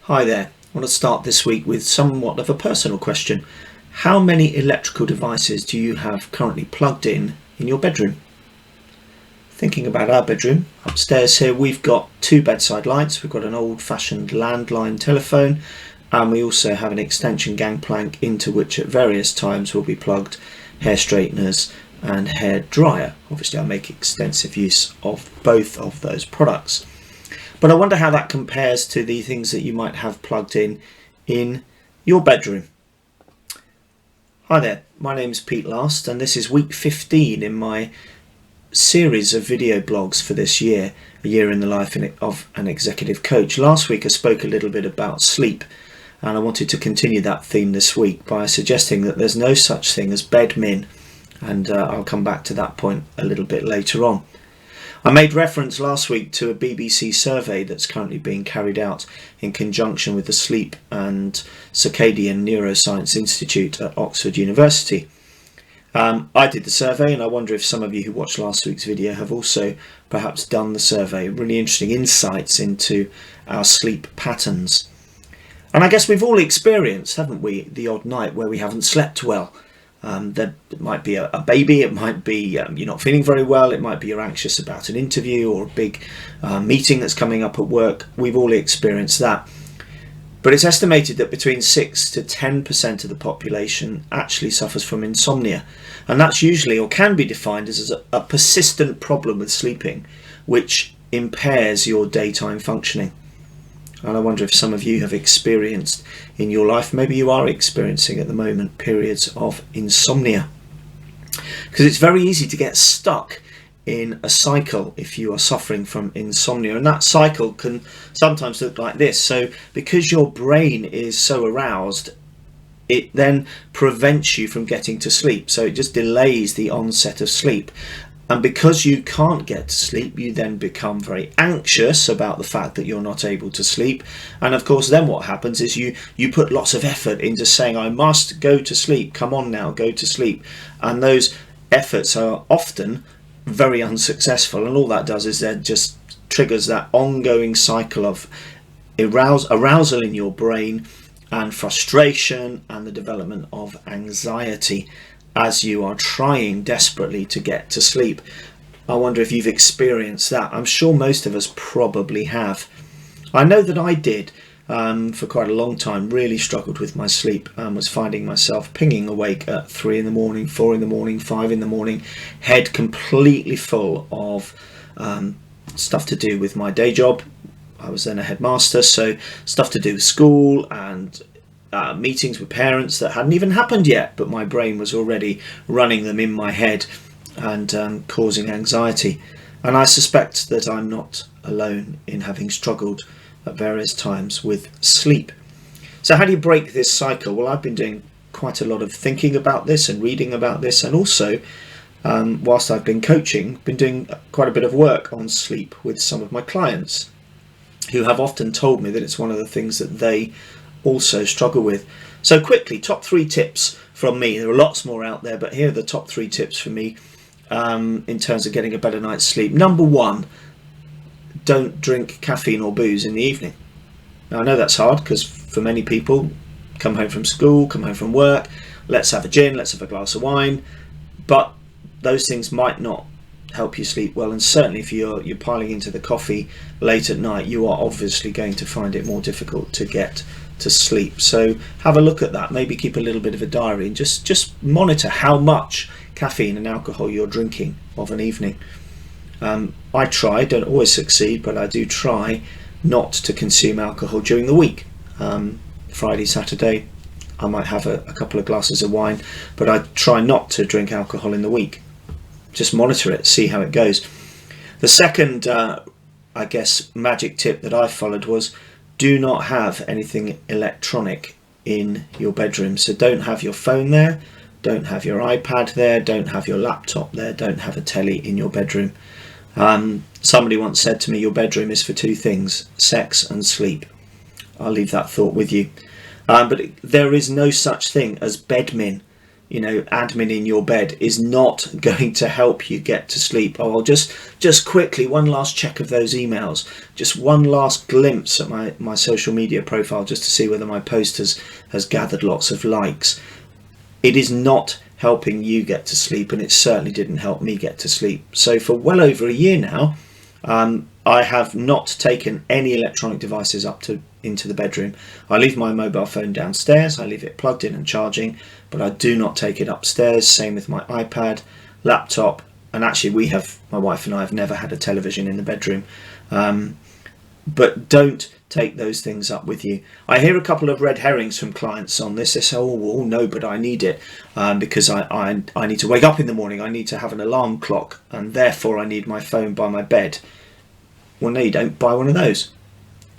Hi there. I want to start this week with somewhat of a personal question. How many electrical devices do you have currently plugged in your bedroom? Thinking about our bedroom, upstairs here we've got two bedside lights. We've got an old-fashioned landline telephone, and we also have an extension gangplank into which at various times will be plugged hair straighteners and hair dryer. Obviously I make extensive use of both of those products. But I wonder how that compares to the things that you might have plugged in your bedroom. Hi there, my name's Pete Last, and this is week 15 in my series of video blogs for this year, a year in the life of an executive coach. Last week I spoke a little bit about sleep, and I wanted to continue that theme this week by suggesting that there's no such thing as bedmin, and I'll come back to that point a little bit later on. I made reference last week to a BBC survey that's currently being carried out in conjunction with the Sleep and Circadian Neuroscience Institute at Oxford University. I did the survey, and I wonder if some of you who watched last week's video have also perhaps done the survey. Really interesting insights into our sleep patterns. And I guess we've all experienced, haven't we, the odd night where we haven't slept well. There might be a baby, it might be you're not feeling very well, it might be you're anxious about an interview or a big meeting that's coming up at work. We've all experienced that. But it's estimated that between 6 to 10% of the population actually suffers from insomnia. And that's usually, or can be defined as a persistent problem with sleeping, which impairs your daytime functioning. And I wonder if some of you have experienced in your life, maybe you are experiencing at the moment, periods of insomnia. Because it's very easy to get stuck in a cycle if you are suffering from insomnia. And that cycle can sometimes look like this. So because your brain is so aroused, it then prevents you from getting to sleep. So it just delays the onset of sleep. And because you can't get to sleep, you then become very anxious about the fact that you're not able to sleep. And of course, then what happens is you put lots of effort into saying, I must go to sleep. Come on now, go to sleep. And those efforts are often very unsuccessful. And all that does is then just triggers that ongoing cycle of arousal in your brain and frustration and the development of anxiety as you are trying desperately to get to sleep. I wonder if you've experienced that. I'm sure most of us probably have. I know that I did for quite a long time, really struggled with my sleep and was finding myself pinging awake at 3 in the morning, 4 in the morning, 5 in the morning, head completely full of stuff to do with my day job. I was then a headmaster, so stuff to do with school and meetings with parents that hadn't even happened yet, but my brain was already running them in my head and causing anxiety. And I suspect that I'm not alone in having struggled at various times with sleep. So how do you break this cycle? Well, I've been doing quite a lot of thinking about this and reading about this, and also whilst I've been coaching, been doing quite a bit of work on sleep with some of my clients who have often told me that it's one of the things that they also struggle with. So quickly, top 3 tips from me. There are lots more out there, but here are the top 3 tips for me in terms of getting a better night's sleep. Number 1, don't drink caffeine or booze in the evening. Now I know that's hard because for many people, come home from school, come home from work, let's have a gin, let's have a glass of wine, but those things might not help you sleep well, and certainly if you're piling into the coffee late at night, you are obviously going to find it more difficult to get to sleep. So have a look at that, maybe keep a little bit of a diary and just monitor how much caffeine and alcohol you're drinking of an evening. I try, don't always succeed, but I do try not to consume alcohol during the week. Friday, Saturday I might have a couple of glasses of wine, but I try not to drink alcohol in the week. Just monitor it, see how it goes. The second I guess magic tip that I followed was do not have anything electronic in your bedroom. So don't have your phone there, don't have your iPad there, don't have your laptop there, don't have a telly in your bedroom. Somebody once said to me, your bedroom is for 2 things, sex and sleep. I'll leave that thought with you. But there is no such thing as bedmin. admin in your bed is not going to help you get to sleep. Oh, I'll just quickly, one last check of those emails, just one last glimpse at my social media profile just to see whether my post has gathered lots of likes. It is not helping you get to sleep, and it certainly didn't help me get to sleep. So for well over a year now, I have not taken any electronic devices into the bedroom. I leave my mobile phone downstairs, I leave it plugged in and charging, but I do not take it upstairs. Same with my iPad, laptop, and actually my wife and I have never had a television in the bedroom. But don't take those things up with you. I hear a couple of red herrings from clients on this. They say, oh no, but I need it because I need to wake up in the morning. I need to have an alarm clock, and therefore I need my phone by my bed. Well, no, you don't. Buy one of those.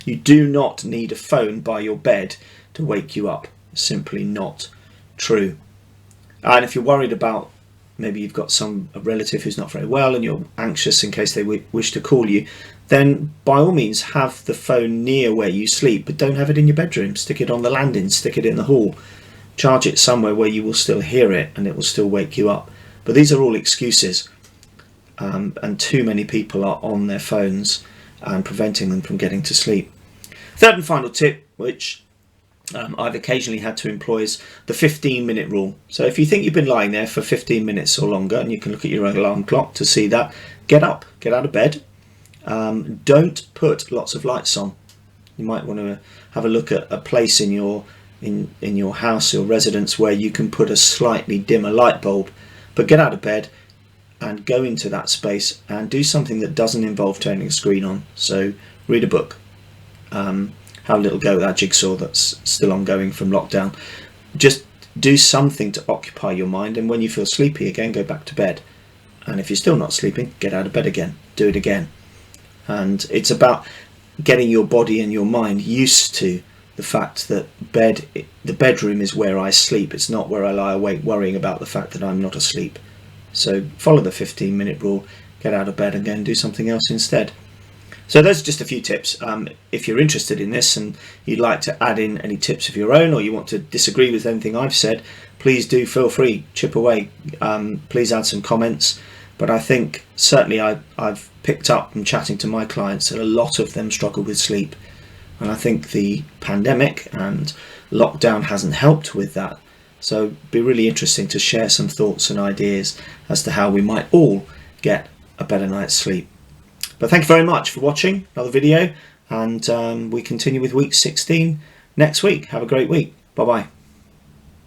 You do not need a phone by your bed to wake you up. It's simply not true. And if you're worried about, maybe you've got a relative who's not very well and you're anxious in case they wish to call you, then by all means have the phone near where you sleep, but don't have it in your bedroom. Stick it on the landing, stick it in the hall, charge it somewhere where you will still hear it and it will still wake you up. But these are all excuses, and too many people are on their phones and preventing them from getting to sleep. Third and final tip, which I've occasionally had to employ, is the 15-minute rule. So if you think you've been lying there for 15 minutes or longer, and you can look at your alarm clock to see that, get up, get out of bed. Don't put lots of lights on. You might want to have a look at a place in your house or residence where you can put a slightly dimmer light bulb, but get out of bed and go into that space and do something that doesn't involve turning a screen on. So read a book, have a little go at that jigsaw that's still ongoing from lockdown. Just do something to occupy your mind, and when you feel sleepy again, go back to bed. And if you're still not sleeping, get out of bed again, do it again. And it's about getting your body and your mind used to the fact that the bedroom is where I sleep. It's not where I lie awake worrying about the fact that I'm not asleep. So follow the 15-minute rule, get out of bed and go and do something else instead. So those are just a few tips. If you're interested in this and you'd like to add in any tips of your own, or you want to disagree with anything I've said, please do feel free, chip away. Please add some comments. But I think certainly I've picked up from chatting to my clients that a lot of them struggle with sleep. And I think the pandemic and lockdown hasn't helped with that. So it'd be really interesting to share some thoughts and ideas as to how we might all get a better night's sleep. But thank you very much for watching another video, and we continue with week 16 next week. Have a great week. Bye bye.